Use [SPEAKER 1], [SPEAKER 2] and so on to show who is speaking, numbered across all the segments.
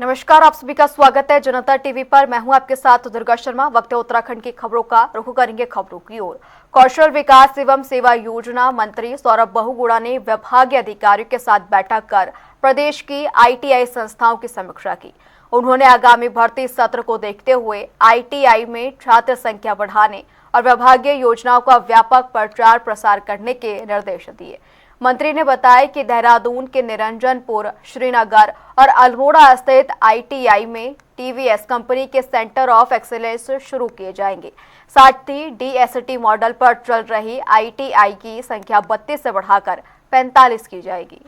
[SPEAKER 1] नमस्कार, आप सभी का स्वागत है जनता टीवी पर। मैं हूं आपके साथ दुर्गा शर्मा। वक्त है उत्तराखंड की खबरों का। रुख करेंगे खबरों की ओर। कौशल विकास एवं सेवा योजना मंत्री सौरभ बहुगुणा ने विभागीय अधिकारियों के साथ बैठक कर प्रदेश की ITI संस्थाओं की समीक्षा की। उन्होंने आगामी भर्ती सत्र को देखते हुए ITI में छात्र संख्या बढ़ाने और विभागीय योजनाओं का व्यापक प्रचार प्रसार करने के निर्देश दिए। मंत्री ने बताया कि देहरादून के निरंजनपुर, श्रीनगर और अल्मोड़ा स्थित ITI में TVS कंपनी के सेंटर ऑफ एक्सीलेंस शुरू किए जाएंगे। साथ ही DST मॉडल पर चल रही ITI की संख्या 32 से बढ़ाकर 45 की जाएगी।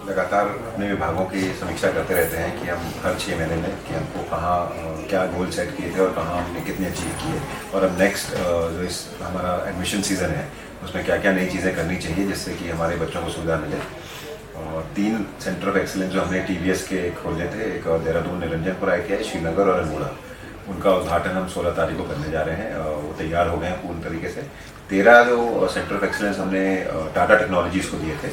[SPEAKER 2] लगातार अपने विभागों की समीक्षा करते रहते हैं कि हम हर 6 महीने में कि हमको कहाँ क्या गोल सेट किए थे और कहाँ हमने कितने अचीव किए, और अब नेक्स्ट जो इस हमारा एडमिशन सीज़न है उसमें क्या क्या नई चीज़ें करनी चाहिए जिससे कि हमारे बच्चों को सुविधा मिले। और 3 सेंटर ऑफ एक्सीलेंस जो हमने TVS के खोले थे, एक देहरादून निरंजनपुर ITI, श्रीनगर और अल्मोड़ा, उनका उद्घाटन हम 16 तारीख को करने जा रहे हैं। वो तैयार हो गए हैं पूर्ण तरीके से। 13 जो सेंटर ऑफ एक्सीलेंस हमने टाटा टेक्नोलॉजीज़ को दिए थे,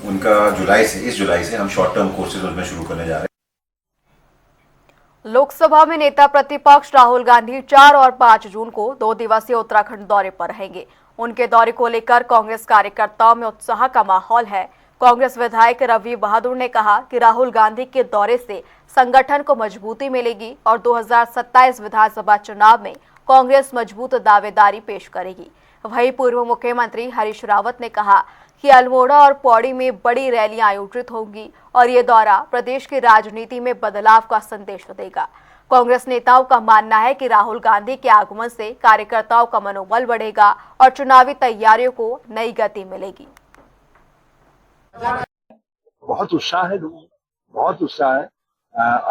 [SPEAKER 2] उनका इस जुलाई से हम शॉर्ट टर्म कोर्सेज उनमें शुरू करने जा रहे हैं।
[SPEAKER 1] लोकसभा में नेता प्रतिपक्ष राहुल गांधी 4 और 5 जून को 2 दिवसीय उत्तराखंड दौरे पर रहेंगे। उनके दौरे को लेकर कांग्रेस कार्यकर्ताओं में उत्साह का माहौल है। कांग्रेस विधायक रवि बहादुर ने कहा कि राहुल गांधी के दौरे से संगठन को मजबूती मिलेगी और 2027 विधानसभा चुनाव में कांग्रेस मजबूत दावेदारी पेश करेगी। वहीं पूर्व मुख्यमंत्री हरीश रावत ने कहा कि अल्मोड़ा और पौड़ी में बड़ी रैलियां आयोजित होंगी और ये दौरा प्रदेश की राजनीति में बदलाव का संदेश देगा। कांग्रेस नेताओं का मानना है कि राहुल गांधी के आगमन से कार्यकर्ताओं का मनोबल बढ़ेगा और चुनावी तैयारियों को नई गति मिलेगी।
[SPEAKER 3] बहुत उत्साह है, बहुत उत्साह है।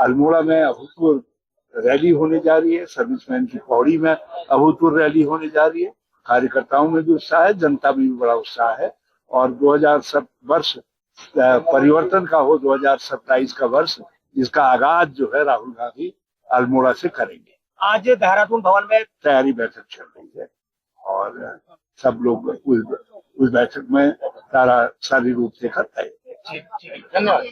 [SPEAKER 3] अल्मोड़ा में अभूतपूर्व रैली होने जा रही है, सर्विसमैन की पौड़ी में अभूतपूर्व रैली होने जा रही है। कार्यकर्ताओं में भी उत्साह है, जनता में भी बड़ा उत्साह है। और 2007 वर्ष परिवर्तन का हो, 2027 का वर्ष, जिसका आगाज जो है राहुल गांधी अल्मोड़ा से करेंगे।
[SPEAKER 4] आज देहरादून भवन में
[SPEAKER 3] तैयारी बैठक चल रही है और सब लोग उस बैठक में सारी रूप से करते हैं।
[SPEAKER 4] धन्यवाद।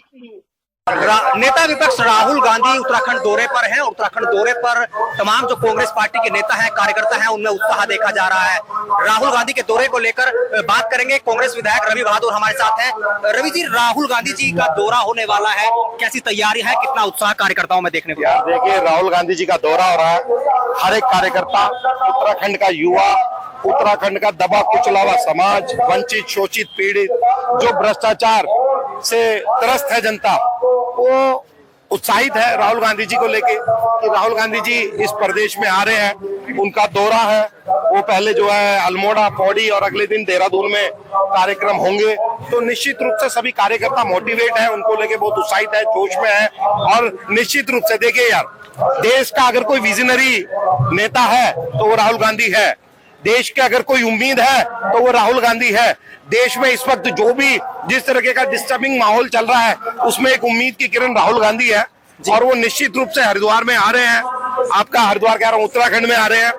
[SPEAKER 4] नेता विपक्ष राहुल गांधी उत्तराखंड दौरे पर हैं। उत्तराखंड दौरे पर तमाम जो कांग्रेस पार्टी के नेता हैं, कार्यकर्ता हैं, उनमें उत्साह देखा जा रहा है। राहुल गांधी के दौरे को लेकर बात करेंगे। कांग्रेस विधायक रवि बहादुर हमारे साथ हैं। रवि जी, राहुल गांधी जी का दौरा होने वाला है, कैसी तैयारी है, कितना उत्साह कार्यकर्ताओं में देखने को?
[SPEAKER 5] देखिए, राहुल गांधी जी का दौरा हो रहा है। हर एक कार्यकर्ता, उत्तराखंड का युवा, उत्तराखंड का दबा कुचला हुआ समाज, वंचित, शोषित, पीड़ित, जो भ्रष्टाचार से त्रस्त है जनता, वो उत्साहित है राहुल गांधी जी को लेके कि राहुल गांधी जी इस प्रदेश में आ रहे हैं। उनका दौरा है, वो पहले जो है अल्मोड़ा, पौड़ी और अगले दिन देहरादून में कार्यक्रम होंगे। तो निश्चित रूप से सभी कार्यकर्ता मोटिवेट है, उनको लेके बहुत उत्साहित है, जोश में है। और निश्चित रूप से देखिए यार, देश का अगर कोई विजनरी नेता है तो वो राहुल गांधी है। देश के अगर कोई उम्मीद है तो वो राहुल गांधी है। देश में इस वक्त जो भी जिस तरीके का डिस्टर्बिंग माहौल चल रहा है, उसमें एक उम्मीद की किरण राहुल गांधी है। और वो निश्चित रूप से हरिद्वार में आ रहे हैं। आपका हरिद्वार कह रहा हूँ, उत्तराखंड में आ रहे हैं,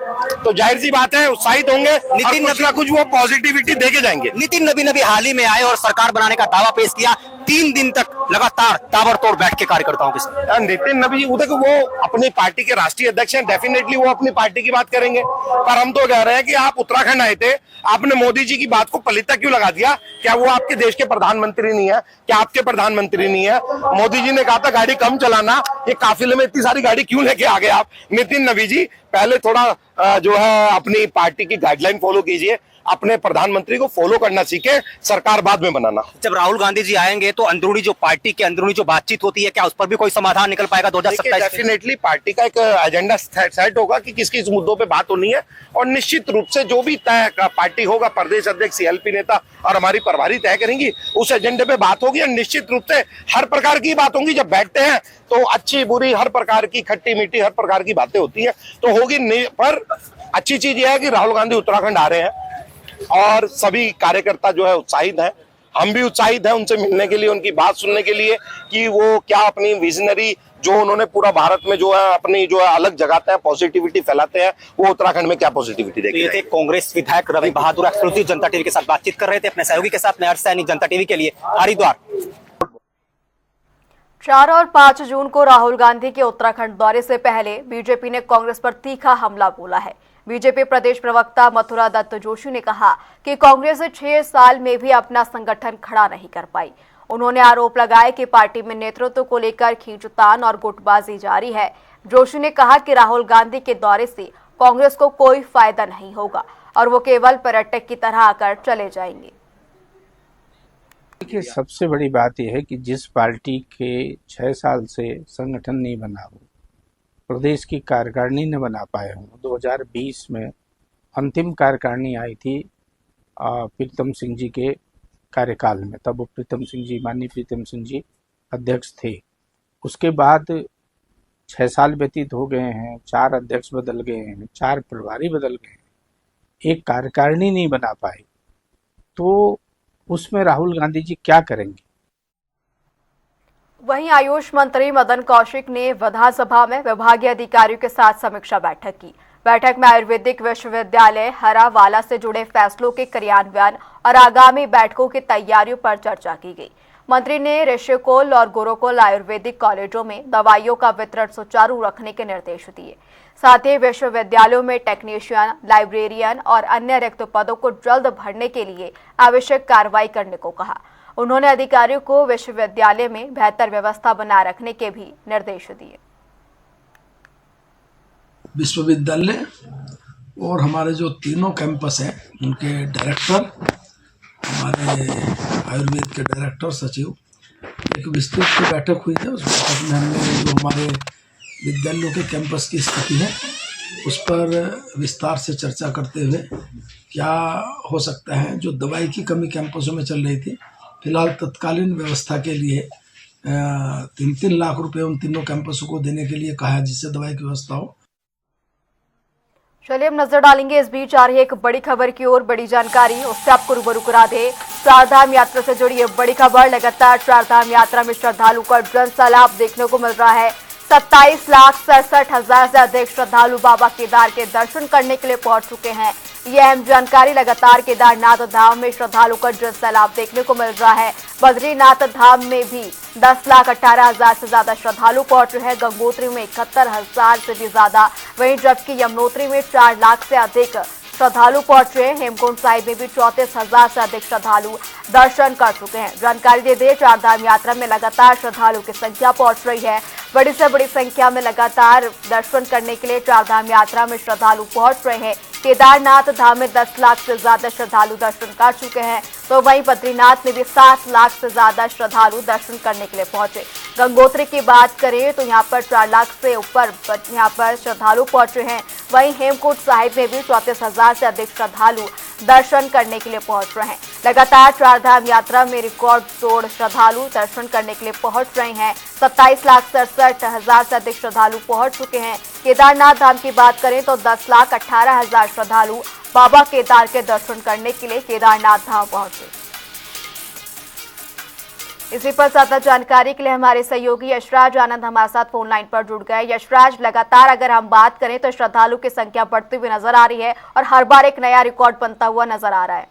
[SPEAKER 5] तो जाहिर सी बात है उत्साहित होंगे। नितिन कुछ ना कुछ वो पॉजिटिविटी देके जाएंगे।
[SPEAKER 4] नितिन नबी हाल ही में आए और सरकार बनाने का दावा पेश किया। 3 दिन तक लगातार ताबड़तोड़ बैठ के कार्यकर्ताओं के साथ।
[SPEAKER 5] नितिन नबी देखो, वो अपनी पार्टी के राष्ट्रीय अध्यक्ष हैं, डेफिनेटली वो अपनी पार्टी की बात करेंगे। पर हम तो कह रहे हैं कि आप उत्तराखंड आए थे, आपने मोदी जी की बात को पलीता क्यों लगा दिया? क्या वो आपके देश के प्रधानमंत्री नहीं है? क्या आपके प्रधानमंत्री नहीं है? मोदी जी ने कहा था गाड़ी कम चलाना, ये काफिले में इतनी सारी गाड़ी क्यों लेके आ गए आप? नितिन नबी जी, पहले थोड़ा जो है अपनी पार्टी की गाइडलाइन फॉलो कीजिए, अपने प्रधानमंत्री को फॉलो करना सीखे, सरकार बाद में बनाना।
[SPEAKER 4] जब राहुल गांधी जी आएंगे तो अंदरूनी जो पार्टी के अंदरूनी जो बातचीत होती है, क्या उस पर भी कोई समाधान निकल पाएगा 2027?
[SPEAKER 5] डेफिनेटली पार्टी का एक एजेंडा सेट होगा कि किस किस मुद्दों पे बात होनी है, और निश्चित रूप से जो भी तय पार्टी होगा, प्रदेश अध्यक्ष, CLP नेता और हमारी प्रभारी तय करेंगी, उस एजेंडे पे बात होगी। और निश्चित रूप से हर प्रकार की बात होगी। जब बैठते हैं तो अच्छी बुरी हर प्रकार की, खट्टी मीठी हर प्रकार की बातें होती है, तो होगी। पर अच्छी चीज यह है कि राहुल गांधी उत्तराखंड आ रहे हैं और सभी कार्यकर्ता जो है उत्साहित हैं। हम भी उत्साहित हैं उनसे मिलने के लिए, उनकी बात सुनने के लिए कि वो क्या अपनी विजनरी जो उन्होंने पूरा भारत में जो है अपनी जो है अलग जगाते हैं, पॉजिटिविटी फैलाते हैं, वो उत्तराखंड में क्या पॉजिटिविटी देखें।
[SPEAKER 4] ये थे कांग्रेस विधायक रवि बहादुर, एक्सक्लूसिव जनता टीवी के साथ बातचीत कर रहे थे अपने सहयोगी के साथ। मैं हर्ष सैनी, जनता टीवी के लिए हरिद्वार।
[SPEAKER 1] 4 और 5 जून को राहुल गांधी के उत्तराखंड दौरे से पहले बीजेपी ने कांग्रेस पर तीखा हमला बोला है। बीजेपी प्रदेश प्रवक्ता मथुरा दत्त जोशी ने कहा कि कांग्रेस 6 साल में भी अपना संगठन खड़ा नहीं कर पाई। उन्होंने आरोप लगाया कि पार्टी में नेतृत्व को लेकर खींचतान और गुटबाजी जारी है। जोशी ने कहा कि राहुल गांधी के दौरे से कांग्रेस को कोई फायदा नहीं होगा और वो केवल पर्यटक की तरह आकर चले जाएंगे।
[SPEAKER 6] देखिए, सबसे बड़ी बात यह है कि जिस पार्टी के 6 साल से संगठन नहीं बना हो, प्रदेश की कार्यकारिणी न बना पाए हों। 2020 में अंतिम कार्यकारिणी आई थी प्रीतम सिंह जी के कार्यकाल में, तब वो माननीय प्रीतम सिंह जी अध्यक्ष थे। उसके बाद 6 साल व्यतीत हो गए हैं, 4 अध्यक्ष बदल गए हैं, 4 प्रभारी बदल गए हैं, एक कार्यकारिणी नहीं बना पाए, तो उसमें राहुल गांधी जी क्या करेंगे।
[SPEAKER 1] वहीं आयुष मंत्री मदन कौशिक ने विधानसभा में विभागीय अधिकारियों के साथ समीक्षा बैठक की। बैठक में आयुर्वेदिक विश्वविद्यालय हरावाला से जुड़े फैसलों के क्रियान्वयन और आगामी बैठकों की तैयारियों पर चर्चा की गई। मंत्री ने ऋषिकुल और गुरुकुल आयुर्वेदिक कॉलेजों में दवाइयों का वितरण सुचारू रखने के निर्देश दिए। साथ ही विश्वविद्यालयों में टेक्नीशियन, लाइब्रेरियन और अन्य रिक्त पदों को जल्द भरने के लिए आवश्यक कार्रवाई करने को कहा। उन्होंने अधिकारियों को विश्वविद्यालय में बेहतर व्यवस्था बनाए रखने के भी निर्देश दिए।
[SPEAKER 7] विश्वविद्यालय और हमारे जो तीनों कैंपस हैं उनके डायरेक्टर, हमारे आयुर्वेद के डायरेक्टर, सचिव, एक विस्तृत की बैठक हुई है। उस बैठक में हमने जो हमारे विद्यालयों के कैंपस की स्थिति है उस पर विस्तार से चर्चा करते हुए क्या हो सकता है। जो दवाई की कमी कैंपसों में चल रही थी, फिलहाल तत्कालीन व्यवस्था के लिए 3-3 लाख रुपए उन तीनों कैंपसों को देने के लिए कहा, जिससे दवाई की व्यवस्था हो।
[SPEAKER 1] चलिए अब नजर डालेंगे इस बीच आ रही एक बड़ी खबर की ओर। बड़ी जानकारी उससे आपको रूबरू करा दे। चारधाम यात्रा से जुड़ी ये बड़ी खबर। लगातार चारधाम यात्रा में श्रद्धालु का जन सैलाब देखने को मिल रहा है। 27,67,000 से अधिक श्रद्धालु बाबा केदार के दर्शन करने के लिए पहुंच चुके हैं। यह अहम जानकारी। लगातार केदारनाथ धाम में श्रद्धालु का जन सैलाब देखने को मिल रहा है। बद्रीनाथ धाम में भी 10,18,000 से ज्यादा श्रद्धालु पहुंचे हैं। गंगोत्री में 71,000 से भी ज्यादा, वहीं जबकि यमुनोत्री में 4 लाख से अधिक श्रद्धालु पहुंचे हैं। हेमकुंड साहिब में भी 34,000 से अधिक श्रद्धालु दर्शन कर चुके हैं। जानकारी दे दें, चारधाम यात्रा में लगातार श्रद्धालु की संख्या पहुंच रही है। बड़ी से बड़ी संख्या में लगातार दर्शन करने के लिए चारधाम यात्रा में श्रद्धालु पहुंच रहे हैं। केदारनाथ धाम में 10 लाख से ज्यादा श्रद्धालु दर्शन कर चुके हैं, तो वहीं बद्रीनाथ में भी 7 लाख से ज्यादा श्रद्धालु दर्शन करने के लिए पहुंचे। गंगोत्री की बात करें तो यहां पर 4 लाख से ऊपर यहां पर श्रद्धालु पहुंचे हैं। वहीं हेमकुंड साहिब में भी 34,000 से अधिक श्रद्धालु दर्शन करने के लिए पहुंच रहे हैं। लगातार चारधाम यात्रा में रिकॉर्ड तोड़ श्रद्धालु दर्शन करने के लिए पहुंच रहे हैं। 27,67,000 से अधिक श्रद्धालु पहुंच चुके हैं। केदारनाथ धाम की बात करें तो 10,18,000 श्रद्धालु बाबा केदार के दर्शन करने के लिए केदारनाथ धाम पहुंचे। इसी पर ज्यादा जानकारी के लिए हमारे सहयोगी यशराज आनंद हमारे साथ फोन लाइन पर जुड़ गए। यशराज, लगातार अगर हम बात करें तो श्रद्धालु की संख्या बढ़ती हुई नजर आ रही है और हर बार एक नया रिकॉर्ड बनता हुआ नजर आ रहा है।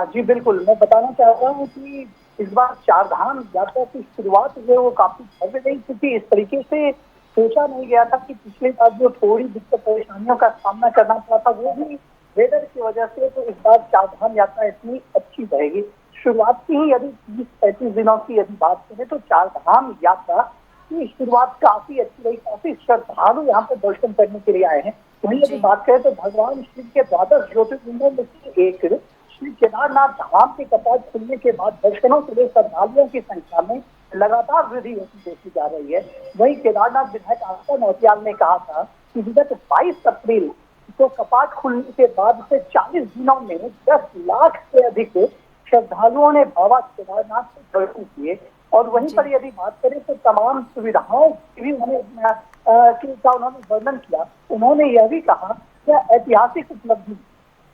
[SPEAKER 8] जी बिल्कुल, मैं बताना चाहता हूँ कि इस बार चारधाम यात्रा की शुरुआत जो है वो काफी भव्य रही, क्योंकि इस तरीके से सोचा नहीं गया था कि पिछले बार जो थोड़ी दिक्कत परेशानियों का सामना करना पड़ा था वो भी वेदर की वजह से, तो इस बार चारधाम यात्रा इतनी अच्छी रहेगी। शुरुआत की ही यदि 30-35 दिनों की यदि बात करें तो चारधाम यात्रा की शुरुआत काफी अच्छी रही। काफी श्रद्धालु यहाँ पर दर्शन करने के लिए आए हैं। वहीं यदि बात करें तो भगवान शिव के 12 ज्योतिर्लिंगों में से एक श्री केदारनाथ धाम के कपाट खुलने के बाद दर्शनों के लिए श्रद्धालुओं की संख्या में लगातार वृद्धि होती देखी जा रही है। वहीं केदारनाथ विधायक आस्था नौटियाल ने कहा था कि विगत 22 अप्रैल को कपाट खुलने के बाद से 40 दिनों में 10 लाख से अधिक श्रद्धालुओं ने बाबा केदारनाथ के दर्शन किए। और वहीं पर यदि बात करें तो तमाम सुविधाओं की भी उन्होंने वर्णन किया। उन्होंने यह भी कहा कि ऐतिहासिक उपलब्धि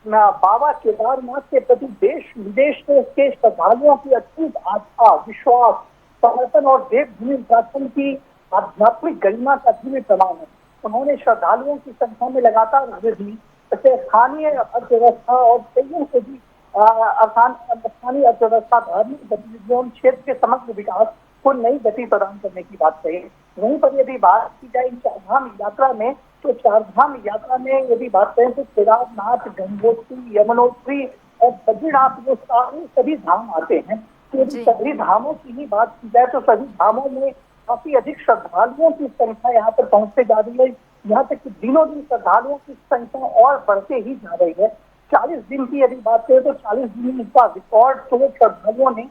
[SPEAKER 8] बाबा केदारनाथ के प्रति देश विदेश के श्रद्धालुओं की अटूट आस्था, विश्वास, समर्पण और देवभूमि उत्तराखंड की आध्यात्मिक गरिमा का भी प्रमाण है। उन्होंने श्रद्धालुओं की संख्या में लगातार वृद्धि, स्थानीय अर्थव्यवस्था और कईयों से भी स्थानीय अर्थव्यवस्था, धार्मिक गतिविधियों, क्षेत्र के समग्र विकास को नई गति प्रदान करने की बात कही। वहीं पर यदि बात की जाए चारधाम यात्रा में, तो चारधाम यात्रा में यदि बात करें तो केदारनाथ, गंगोत्री, यमुनोत्री और बद्रीनाथ जो सभी धाम आते हैं। तो यदि सभी धामों की ही बात की जाए तो सभी धामों में काफी अधिक श्रद्धालुओं की संख्या यहाँ पर पहुंचते जा रही है। यहाँ तक कि दिनों दिन श्रद्धालुओं की संख्या और बढ़ते ही जा रही है। 40 दिन की यदि बात करें तो 40 दिन का रिकॉर्ड तो श्रद्धालुओं ने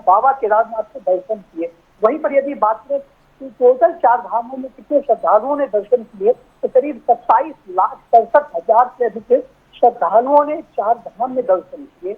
[SPEAKER 8] बाबा केदारनाथ के दर्शन किए। वहीं पर यदि बात करें कि टोटल 4 धामों में कितने श्रद्धालुओं ने दर्शन किए, तो करीब 27,67,000 से अधिक श्रद्धालुओं ने 4 धाम में दर्शन किए।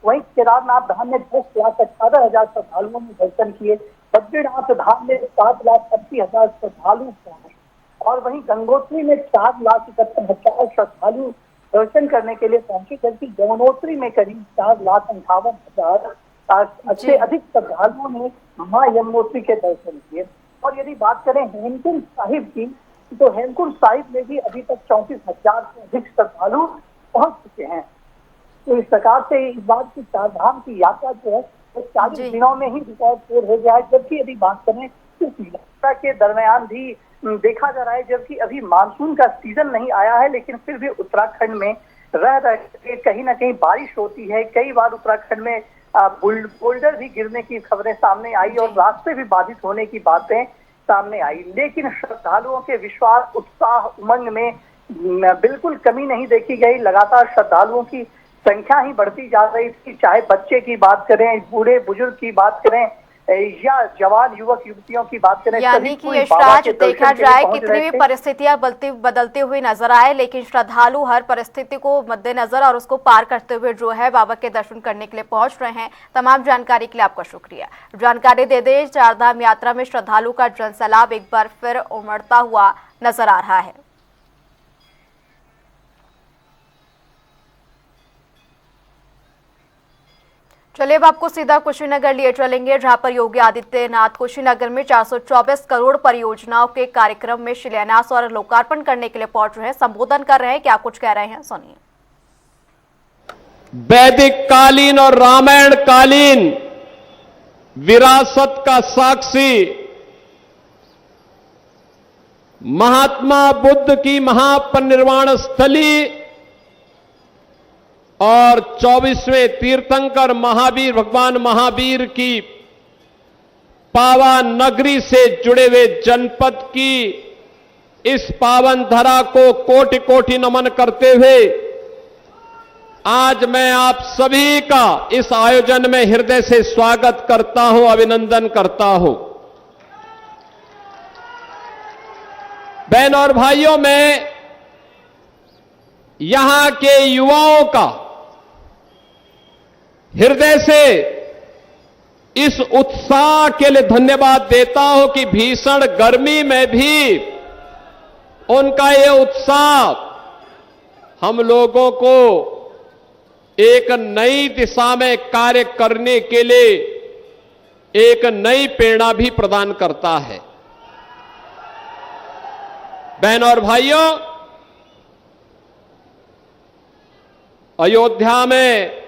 [SPEAKER 8] वहीं केदारनाथ धाम में 10,18,000 श्रद्धालुओं ने दर्शन किए। बद्रीनाथ धाम में 7,80,000 श्रद्धालु पहुंचे और वहीं गंगोत्री में 4,71,000 श्रद्धालु दर्शन करने के लिए पहुंचे, जबकि यमुनोत्री में करीब 4,58,000 से अधिक श्रद्धालुओं ने मां यमुनोत्री के दर्शन किए। और यदि बात करें हेमकुंड साहिब की, तो हेमकुंड साहिब में भी अभी तक 34,000 से अधिक श्रद्धालु पहुंच चुके हैं। तो इस प्रकार से इस बार की चारधाम की यात्रा जो है वो 40 दिनों में ही रिकॉर्ड तोड़ हो गया है। जबकि यदि बात करें तो यात्रा के दरमियान भी देखा जा रहा है, जबकि अभी मानसून का सीजन नहीं आया है, लेकिन फिर भी उत्तराखंड में रह रहे कहीं ना कहीं बारिश होती है। कई बार उत्तराखंड में बोल्डर भी गिरने की खबरें सामने आई और रास्ते भी बाधित होने की बातें सामने आई। लेकिन श्रद्धालुओं के विश्वास, उत्साह, उमंग में बिल्कुल कमी नहीं देखी गई। लगातार श्रद्धालुओं की संख्या ही बढ़ती जा रही थी, चाहे बच्चे की बात करें, बूढ़े बुजुर्ग की बात करें या जवान युवक युवतियों की बात करें।
[SPEAKER 1] यानी कि यशराज देखा जाए कितनी भी परिस्थितियां बदलती हुई नजर आए, लेकिन श्रद्धालु हर परिस्थिति को मद्देनजर और उसको पार करते हुए जो है बाबा के दर्शन करने के लिए पहुंच रहे हैं। तमाम जानकारी के लिए आपका शुक्रिया। जानकारी दे दें, चारधाम यात्रा में श्रद्धालु का जनसैलाब एक बार फिर उमड़ता हुआ नजर आ रहा है। चलिए अब आपको सीधा कुशीनगर लिए चलेंगे, जहां पर योगी आदित्यनाथ कुशीनगर में 424 करोड़ परियोजनाओं के कार्यक्रम में शिलान्यास और लोकार्पण करने के लिए पहुंच रहे हैं। संबोधन कर रहे हैं, क्या कुछ कह रहे हैं सुनिए।
[SPEAKER 9] वैदिक कालीन और रामायण कालीन विरासत का साक्षी महात्मा बुद्ध की महापरिनिर्वाण स्थली और 24वें तीर्थंकर महावीर भगवान महावीर की पावन नगरी से जुड़े हुए जनपद की इस पावन धरा को कोटि कोटि नमन करते हुए आज मैं आप सभी का इस आयोजन में हृदय से स्वागत करता हूं, अभिनंदन करता हूं। बहन और भाइयों, मैं यहां के युवाओं का हृदय से इस उत्साह के लिए धन्यवाद देता हूं कि भीषण गर्मी में भी उनका ये उत्साह हम लोगों को एक नई दिशा में कार्य करने के लिए एक नई प्रेरणा भी प्रदान करता है। बहन और भाइयों, अयोध्या में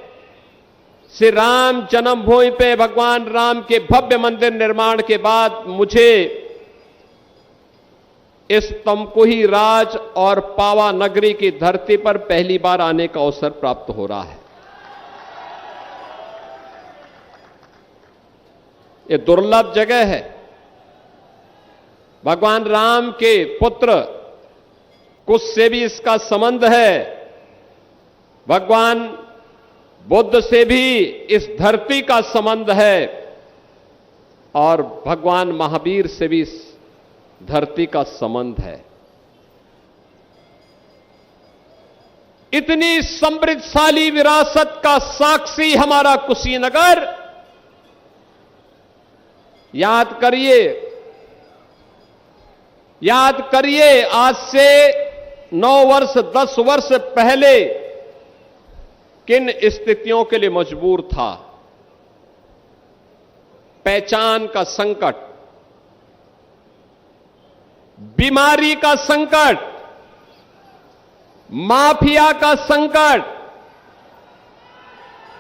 [SPEAKER 9] श्री राम जन्मभूमि पे भगवान राम के भव्य मंदिर निर्माण के बाद मुझे इस तमकुही राज और पावा नगरी की धरती पर पहली बार आने का अवसर प्राप्त हो रहा है। ये दुर्लभ जगह है। भगवान राम के पुत्र कुश से भी इसका संबंध है, भगवान बुद्ध से भी इस धरती का संबंध है और भगवान महावीर से भी इस धरती का संबंध है। इतनी समृद्धशाली विरासत का साक्षी हमारा कुशीनगर। याद करिए आज से 9 वर्ष 10 वर्ष पहले किन स्थितियों के लिए मजबूर था। पहचान का संकट, बीमारी का संकट, माफिया का संकट,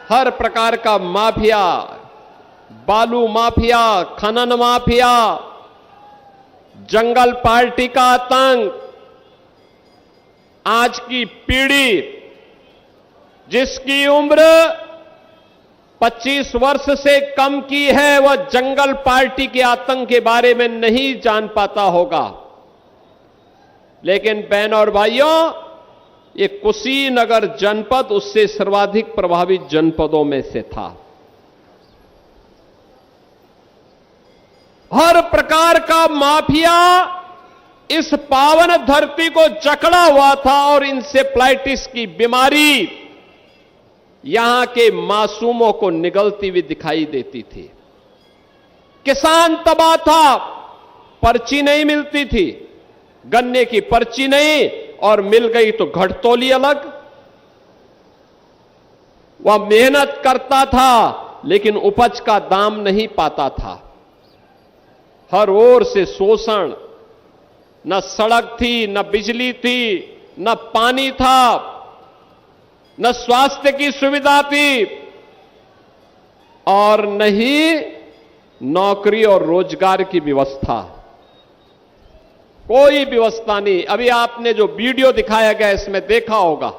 [SPEAKER 9] हर प्रकार का माफिया बालू माफिया, खनन माफिया, जंगल पार्टी का आतंक, आज की पीढ़ी जिसकी उम्र 25 वर्ष से कम की है, वह जंगल पार्टी के आतंक के बारे में नहीं जान पाता होगा। लेकिन बहनों और भाइयों, ये कुशीनगर जनपद उससे सर्वाधिक प्रभावित जनपदों में से था। हर प्रकार का माफिया इस पावन धरती को जकड़ा हुआ था और इंसेफ्लाइटिस की बीमारी यहां के मासूमों को निगलती हुई दिखाई देती थी। किसान तबाह था, पर्ची नहीं मिलती थी, गन्ने की पर्ची नहीं, और मिल गई तो घटतोली अलग। वह मेहनत करता था लेकिन उपज का दाम नहीं पाता था। हर ओर से शोषण, न सड़क थी, न बिजली थी, न पानी था, न स्वास्थ्य की सुविधा थी, और न ही नौकरी और रोजगार की व्यवस्था। कोई व्यवस्था नहीं। अभी आपने जो वीडियो दिखाया गया इसमें देखा होगा,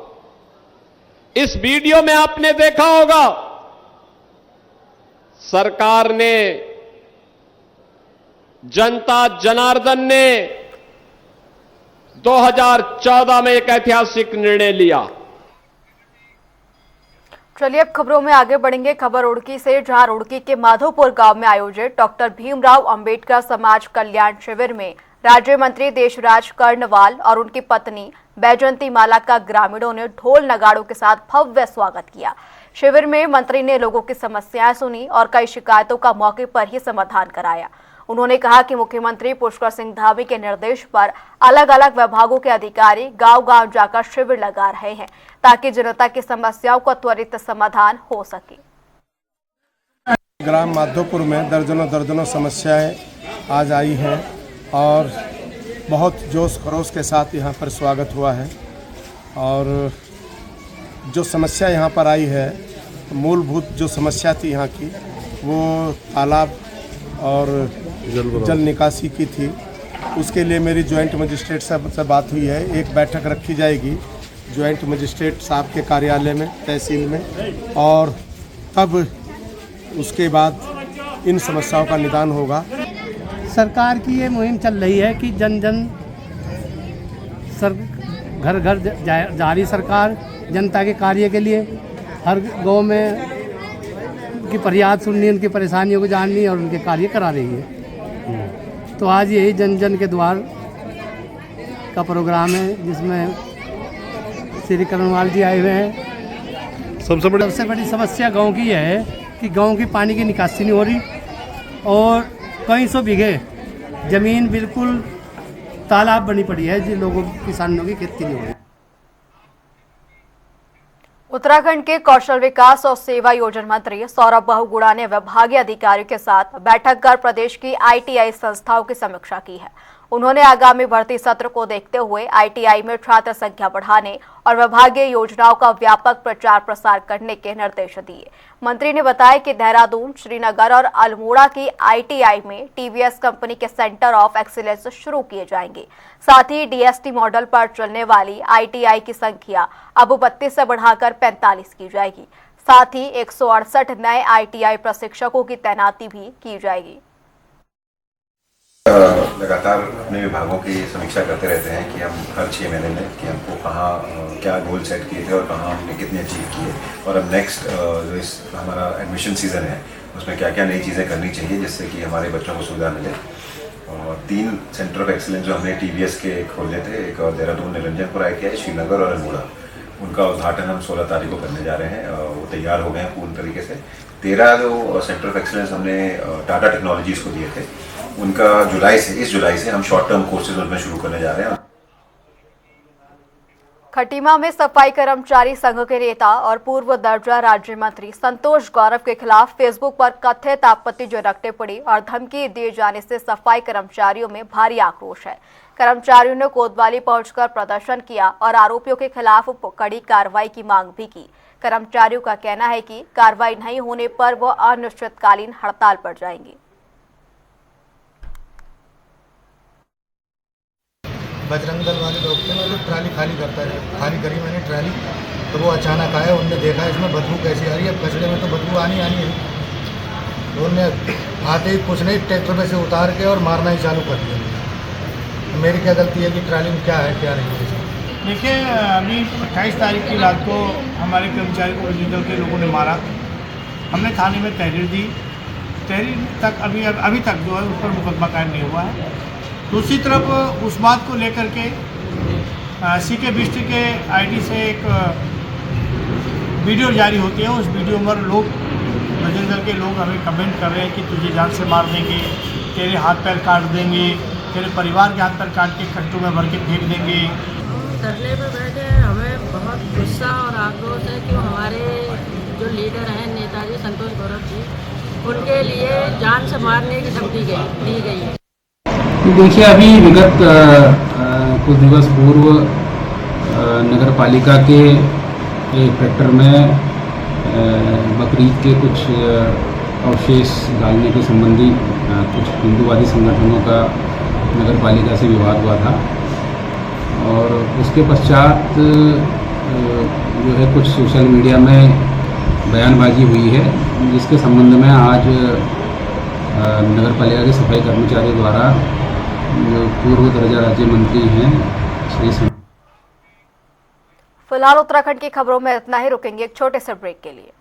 [SPEAKER 9] इस वीडियो में आपने देखा होगा सरकार ने, जनता जनार्दन ने 2014 में एक ऐतिहासिक निर्णय लिया।
[SPEAKER 1] चलिए अब खबरों में आगे बढ़ेंगे। खबर रुड़की से, जहां रुड़की के माधोपुर गांव में आयोजित डॉक्टर भीमराव अंबेडकर समाज कल्याण शिविर में राज्य मंत्री देशराज कर्णवाल और उनकी पत्नी बैजंती माला का ग्रामीणों ने ढोल नगाड़ों के साथ भव्य स्वागत किया। शिविर में मंत्री ने लोगों की समस्याएं सुनी और कई शिकायतों का मौके पर ही समाधान कराया। उन्होंने कहा कि मुख्यमंत्री पुष्कर सिंह धामी के निर्देश पर अलग अलग विभागों के अधिकारी गांव-गांव जाकर शिविर लगा रहे हैं ताकि जनता की समस्याओं का त्वरित समाधान हो सके।
[SPEAKER 10] ग्राम माधोपुर में दर्जनों समस्याएं आज आई हैं और बहुत जोश खरोश के साथ यहाँ पर स्वागत हुआ है। और जो समस्या यहाँ पर आई है, मूलभूत जो समस्या थी यहाँ की, वो तालाब और जल निकासी की थी। उसके लिए मेरी जॉइंट मजिस्ट्रेट साहब से बात हुई है। एक बैठक रखी जाएगी जॉइंट मजिस्ट्रेट साहब के कार्यालय में, तहसील में, और तब उसके बाद इन समस्याओं का निदान होगा।
[SPEAKER 11] सरकार की ये मुहिम चल रही है कि जन जन घर घर जा रही सरकार जनता के कार्य के लिए। हर गांव में उनकी फरियाद सुननी, उनकी परेशानियों को जाननी और उनके कार्य करा रही है। तो आज यही जन जन के द्वार का प्रोग्राम है जिसमें श्री कर्णवाल जी आए हुए हैं। सबसे बड़ी समस्या गांव की है कि गांव की पानी की निकासी नहीं हो रही और कई सौ बीघे जमीन बिल्कुल तालाब बनी पड़ी है जिन लोगों किसानों की खेती नहीं हो रही।
[SPEAKER 1] उत्तराखंड के कौशल विकास और सेवा योजना मंत्री सौरभ बहुगुणा ने विभागीय अधिकारियों के साथ बैठक कर प्रदेश की आईटीआई संस्थाओं की समीक्षा की है। उन्होंने आगामी भर्ती सत्र को देखते हुए आईटीआई में छात्र संख्या बढ़ाने और विभागीय योजनाओं का व्यापक प्रचार प्रसार करने के निर्देश दिए। मंत्री ने बताया कि देहरादून, श्रीनगर और अल्मोड़ा की आईटीआई में टीवीएस कंपनी के सेंटर ऑफ एक्सीलेंस शुरू किए जाएंगे। साथ ही डीएसटी मॉडल पर चलने वाली आईटीआई की संख्या अब 32 से बढ़ाकर 45 की जाएगी। साथ ही 168 नए आईटीआई प्रशिक्षकों की तैनाती भी की जाएगी।
[SPEAKER 2] लगातार अपने विभागों की समीक्षा करते रहते हैं कि हम हर 6 महीने में कि हमको कहाँ क्या गोल सेट किए थे और कहाँ हमने कितने अचीव किए, और अब नेक्स्ट जो इस हमारा एडमिशन सीज़न है उसमें क्या क्या नई चीज़ें करनी चाहिए जिससे कि हमारे बच्चों को सुविधा मिले। और 3 सेंटर ऑफ एक्सीलेंस जो हमने टीवीएस के खोले थे, एक देहरादून निरंजनपुर ITI, श्रीनगर और अल्मोड़ा, उनका उद्घाटन हम 16 तारीख को करने जा रहे हैं। वो तैयार हो गए हैं पूर्ण तरीके से। 13 जो सेंटर ऑफ एक्सीलेंस हमने टाटा टेक्नोलॉजीज को दिए थे, उनका इस जुलाई से हम शॉर्ट टर्म कोर्सेज उनमें शुरू करने जा रहे हैं।
[SPEAKER 1] खटीमा में सफाई कर्मचारी संघ के नेता और पूर्व दर्जा राज्य मंत्री संतोष गौरव के खिलाफ फेसबुक पर कथित आपत्तिजनक टिप्पणी और धमकी दिए जाने से सफाई कर्मचारियों में भारी आक्रोश है। कर्मचारियों ने कोतवाली पहुंचकर प्रदर्शन किया और आरोपियों के खिलाफ कड़ी कार्रवाई की मांग भी की। कर्मचारियों का कहना है कि कार्रवाई नहीं होने पर वो अनिश्चितकालीन हड़ताल पर जाएंगे।
[SPEAKER 12] बजरंग दल वाले लोग थे, मैं तो ट्राली खाली करी मैंने ट्राली, तो वो अचानक आए, उनने देखा इसमें बदबू कैसी आ रही है, कचड़े में तो बदबू आनी है। तो उनने आते ही कुछ नहीं, ट्रैक्टर में से उतार के और मारना ही चालू कर दिया। मेरी क्या गलती है कि ट्राली में क्या है क्या नहीं है।
[SPEAKER 10] देखिए, अभी 28 तारीख की रात को हमारे कर्मचारी को बजरंग दल के लोगों ने मारा। हमने थाने में तहरीर दी, तहरीर तक अभी तक जो है उस पर मुकदमा कायम नहीं हुआ है। दूसरी तरफ उस बात को लेकर के CK बिस्ट्री के ID से एक वीडियो जारी होती है। उस वीडियो में लोग, बजरंग दल के लोग हमें कमेंट कर रहे हैं कि तुझे जान से मार देंगे, तेरे हाथ पैर काट देंगे, तेरे परिवार के हाथ पैर काट के कट्टू में भर के फेंक देंगे।
[SPEAKER 13] धरने पर बैठे हमें बहुत गुस्सा और आक्रोश है कि हमारे जो लीडर हैं नेताजी संतोष गौरव जी, उनके लिए जान से मारने की धमकी दी गई है।
[SPEAKER 14] देखिए, अभी विगत कुछ दिवस पूर्व नगर पालिका के एक ट्रैक्टर में बकरीद के कुछ अवशेष डालने के संबंधी कुछ हिंदूवादी संगठनों का नगर पालिका से विवाद हुआ था, और उसके पश्चात जो है कुछ सोशल मीडिया में बयानबाजी हुई है, जिसके संबंध में आज नगर पालिका के सफाई कर्मचारियों द्वारा जो पूर्व दर्जा राज्य मंत्री हैं श्री।
[SPEAKER 1] फिलहाल उत्तराखंड की खबरों में इतना ही, रुकेंगे एक छोटे से ब्रेक के लिए।